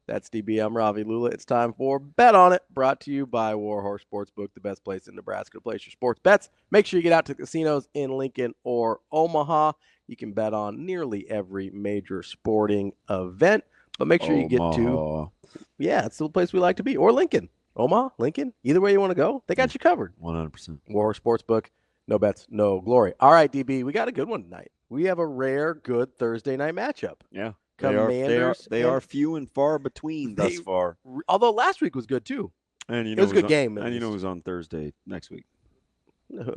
That's DB. I'm Ravi. Lulla. It's time for Bet On It, brought to you by Warhorse Sportsbook, the best place in Nebraska to place your sports bets. Make sure you get out to casinos in Lincoln or Omaha. You can bet on nearly every major sporting event, but make sure you get to, it's the place we like to be, or Lincoln. Omaha, Lincoln, either way you want to go, they got you covered. 100%. Warhorse Sportsbook, no bets, no glory. All right, DB, we got a good one tonight. We have a rare, good Thursday night matchup. Yeah. Commanders. They are few and far between thus far. Although last week was good too. And it was a good game. And you know who's on Thursday next week?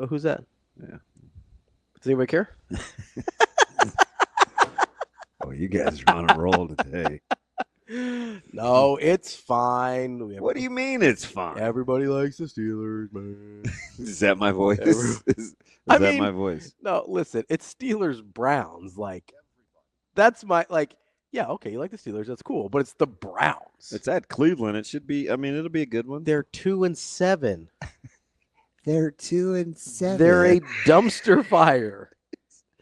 Who's that? Yeah. Does anybody care? Oh, you guys are on a roll today. No, it's fine. What do you mean it's fine? Everybody likes the Steelers, man. Is that my voice? Is that my voice? No, listen, it's Steelers-Browns. Like, that's my, like, yeah, okay, you like the Steelers. That's cool. But it's the Browns. It's at Cleveland. It should be, it'll be a good one. They're 2-7. They're 2-7. They're a dumpster fire.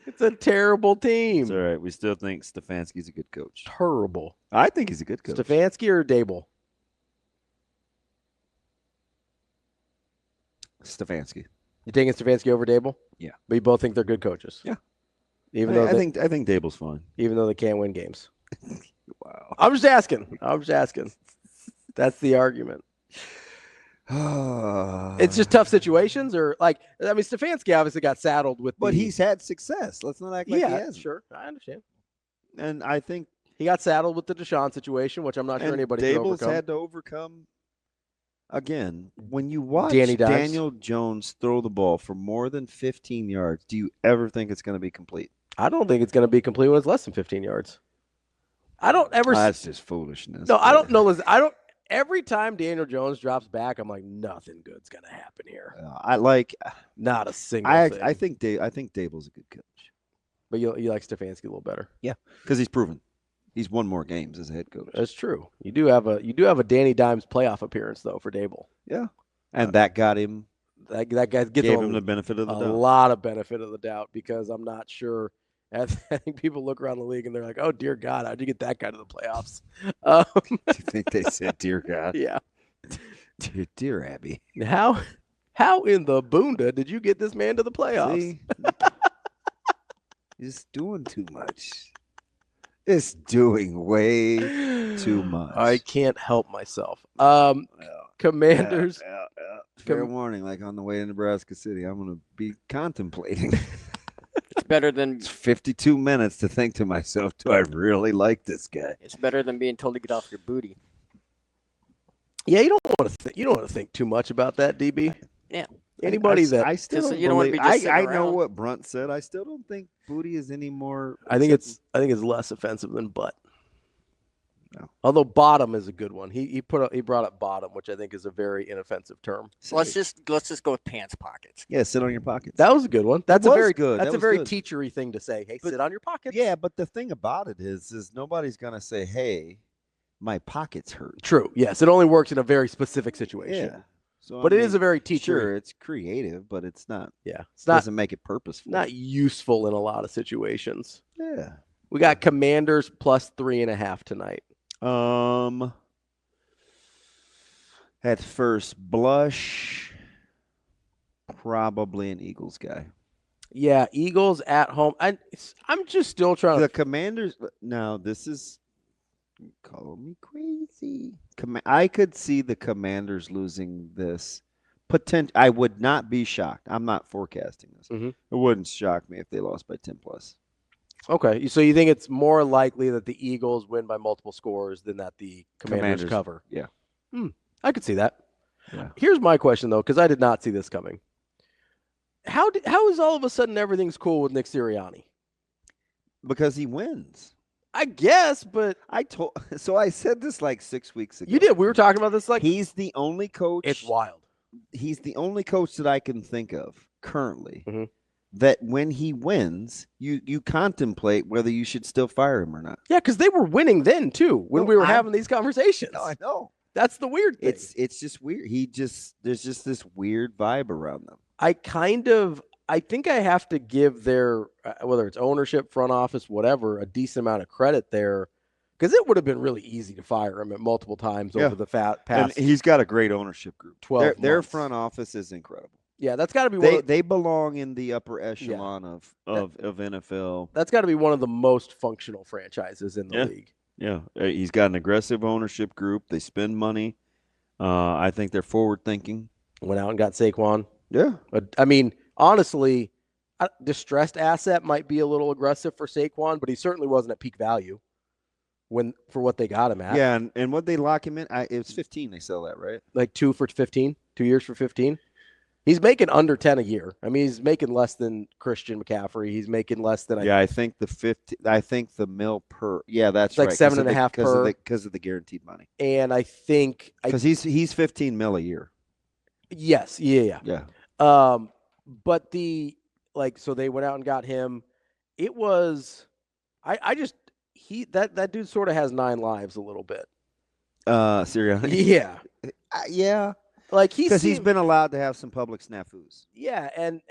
It's a terrible team. It's all right. We still think Stefanski's a good coach. Terrible. I think he's a good coach. Stefanski or Daboll? Stefanski. You taking Stefanski over Daboll? Yeah. But you both think they're good coaches? Yeah. I think Daboll's fine. Even though they can't win games. Wow. I'm just asking. That's the argument. It's just tough situations, or Stefanski obviously got saddled with. But he's had success. Let's not act like he hasn't. Sure, I understand. And I think he got saddled with the Deshaun situation, which I'm not sure anybody can overcome. Daboll's had to overcome. Again, when you watch Danny Dimes. Daniel Jones throw the ball for more than 15 yards, do you ever think it's going to be complete? I don't think it's going to be complete when it's less than 15 yards. I don't ever. That's just foolishness. No, I don't know. Listen, I don't. Every time Daniel Jones drops back, I'm like, nothing good's gonna happen here. Not a single thing. I think Daboll's a good coach, but you like Stefanski a little better. Yeah, because he's proven he's won more games as a head coach. That's true. You do have a Danny Dimes playoff appearance though for Daboll. Yeah, and that got him. That guy gave him the benefit of the doubt. A lot of benefit of the doubt because I'm not sure. I think people look around the league and they're like, "Oh dear God, how'd you get that guy to the playoffs?" Do you think they said, "Dear God"? Yeah. Dear Abby. How in the boonda did you get this man to the playoffs? See? He's doing too much. It's doing way too much. I can't help myself. Commanders. Fair warning, like on the way to Nebraska City, I'm going to be contemplating. It's better than. It's 52 minutes to think to myself, do I really like this guy? It's better than being told to get off your booty. Yeah, you don't want to think too much about that, DB. Yeah. Anybody I still don't you don't want to be just I know around. what Brunt said. I still don't think booty is any more. I think it's less offensive than butt. No. Although bottom is a good one. He brought up bottom, which I think is a very inoffensive term. So let's just go with pants pockets. Yeah, sit on your pockets. That was a good one. That's It a was very good. That's That a was very good. teachery thing to say. Hey, But- sit on your pockets. Yeah, but the thing about it is nobody's gonna say, "Hey, my pockets hurt." True. Yes, it only works in a very specific situation. Yeah. So But it is a very teachery. Sure, it's creative, but it's not. Yeah, it's Doesn't make it purposeful. not useful in a lot of situations. Yeah. We got Commanders plus 3.5 tonight. At first blush, probably an Eagles guy. Yeah, Eagles at home. I'm just still trying The to. Commanders. Now this is. Call me crazy. I could see the Commanders losing this. I would not be shocked. I'm not forecasting this. Mhm. It wouldn't shock me if they lost by 10 plus. Okay, so you think it's more likely that the Eagles win by multiple scores than that the Commanders cover? Yeah. I could see that. Yeah. Here's my question though, because I did not see this coming. How is all of a sudden everything's cool with Nick Sirianni? Because he wins. I guess, but I said this like 6 weeks ago. you did. We were talking about this like He's the only coach. it's wild. He's the only coach that I can think of currently Mhm. that when he wins, you contemplate whether you should still fire him or not. Yeah, because they were winning then too when No, we were having these conversations. No, I know. That's the weird thing. It's just weird. There's just this weird vibe around them. I think I have to give their whether it's ownership, front office, whatever, a decent amount of credit there Because it would have been really easy to fire him at multiple times over the past. And he's got a great ownership group. 12 Their months. front office is incredible. Yeah, that's got to be they belong in the upper echelon of NFL. That's got to be one of the most functional franchises in the league. Yeah, he's got an aggressive ownership group. They spend money. I think they're forward thinking. Went out and got Saquon. Yeah. I mean, honestly, distressed asset might be a little aggressive for Saquon, but he certainly wasn't at peak value for what they got him at. Yeah, and what they lock him in, it was 15. They sell that, right? Like 2 for 15, 2 years for 15. He's making under 10 a year. I mean, he's making less than Christian McCaffrey. He's making less than I think the mil per. Yeah, that's like right. 7.5 per because of the guaranteed money. And I think because he's 15 mil a year. Yes. Yeah. But so they went out and got him. It was that dude sort of has 9 lives a little bit. Sirianni. Yeah. Yeah. Like because he's been allowed to have some public snafus. Yeah, and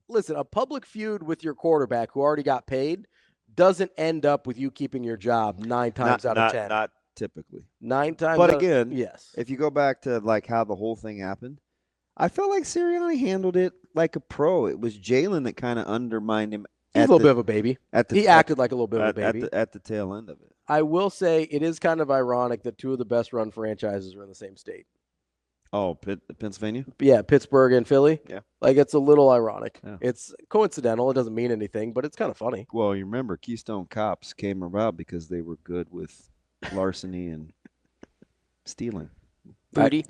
listen, a public feud with your quarterback who already got paid doesn't end up with you keeping your job 9 times out of 10. Not typically. 9 times. But again, yes. If you go back to like how the whole thing happened, I felt like Sirianni handled it like a pro. It was Jalen that kind of undermined him. He's a little bit of a baby. He acted like a little bit of a baby at the tail end of it. I will say it is kind of ironic that 2 of the best run franchises are in the same state. Oh, Pennsylvania? Yeah, Pittsburgh and Philly. Yeah. Like, it's a little ironic. Yeah. It's coincidental. It doesn't mean anything, but it's kind of funny. Well, you remember Keystone Cops came about because they were good with larceny and stealing. Booty?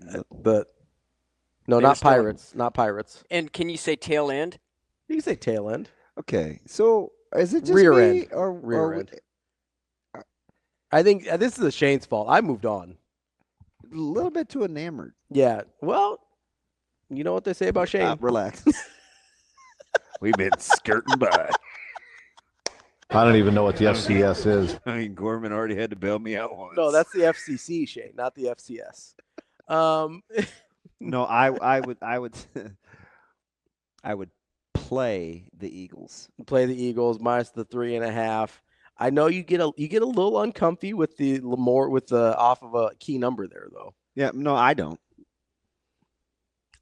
No, not pirates. Not pirates. And can you say tail end? You can say tail end. Okay. So, is it just rear me end? Or rear end. I think this is Shane's fault. I moved on. A little bit too enamored. Yeah. Well, you know what they say about Shane. Relax. We've been skirting by. I don't even know what the FCS is. I mean, Gorman already had to bail me out once. No, that's the FCC, Shane, not the FCS. No, I would play the Eagles. Play the Eagles minus the 3.5. I know you get a little uncomfy with the off of a key number there though. Yeah, no, I don't.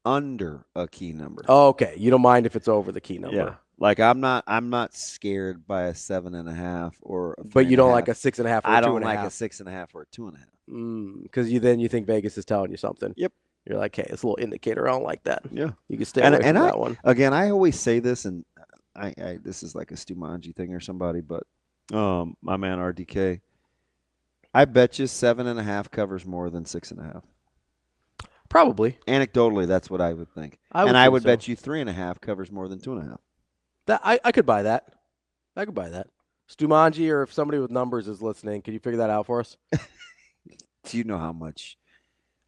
Under a key number. Oh, okay, you don't mind if it's over the key number. Yeah, like I'm not scared by a 7.5 or. But you don't like a 6.5. Or I don't like a 6.5 or a 2.5. Because you think Vegas is telling you something. Yep. You're like, hey, it's a little indicator. I don't like that. Yeah. You can stay away from that one. Again, I always say this, and I this is like a Stumanji thing or somebody, but my man RDK, I bet you 7.5 covers more than 6.5. Probably. Anecdotally, that's what I would think. I would bet you 3.5 covers more than 2.5. That I could buy that. I could buy that. Stumanji, or if somebody with numbers is listening, can you figure that out for us? Do you know how much?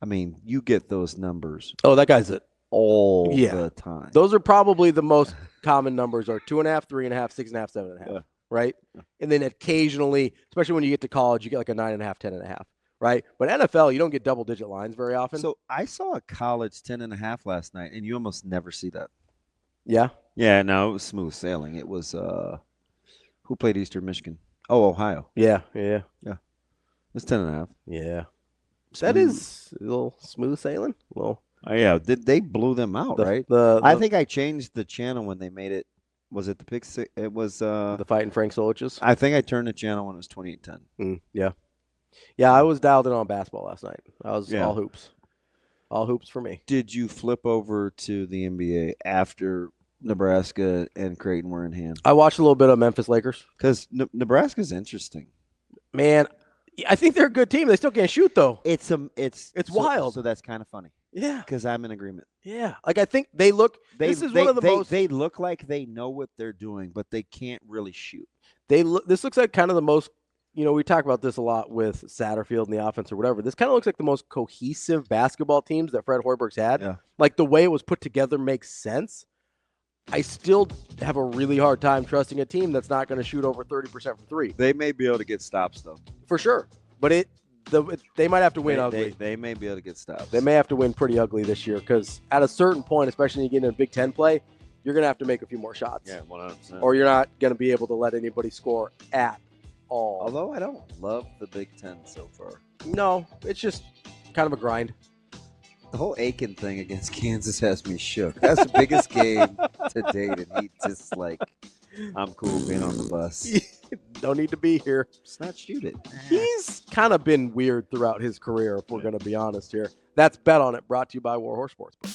I mean, you get those numbers. Oh, that guy's it all the time. Those are probably the most common numbers: are 2.5, 3.5, 6.5, 7.5. Right, and then occasionally, especially when you get to college, you get like a 9.5, 10.5. Right, but NFL, you don't get double-digit lines very often. So I saw a college 10.5 last night, and you almost never see that. Yeah. Yeah. No, it was smooth sailing. It was who played Eastern Michigan? Oh, Ohio. Yeah. It's 10.5. Yeah. That is a little smooth sailing. Well, yeah. They blew them out, right? I think I changed the channel when they made it. Was it the Pick Six? It was the Fighting Frank Soliches. I think I turned the channel when it was 28-10. Yeah. I was dialed in on basketball last night. I was all hoops for me. Did you flip over to the NBA after Nebraska and Creighton were in hand? I watched a little bit of Memphis Lakers because Nebraska's interesting. Man, I think they're a good team. They still can't shoot though. It's wild. So that's kind of funny. Yeah, because I'm in agreement. Yeah, like I think they look. This look like they know what they're doing, but they can't really shoot. This looks like kind of the most. We talk about this a lot with Satterfield and the offense or whatever. This kind of looks like the most cohesive basketball teams that Fred Hoiberg's had. Yeah. Like the way it was put together makes sense. I still have a really hard time trusting a team that's not going to shoot over 30% from three. They may be able to get stops though. For sure, but they might have to win ugly. They may be able to get stops. They may have to win pretty ugly this year because at a certain point, especially when you get into Big Ten play, you're going to have to make a few more shots. Yeah, 100%. Or you're not going to be able to let anybody score at all. Although I don't love the Big Ten so far. No, it's just kind of a grind. The whole Aiken thing against Kansas has me shook. That's the biggest game to date, and he just like, I'm cool being on the bus. Don't need to be here. Just not shoot it. He's kind of been weird throughout his career, if we're going to be honest here. That's Bet on It, brought to you by Warhorse Sportsbook.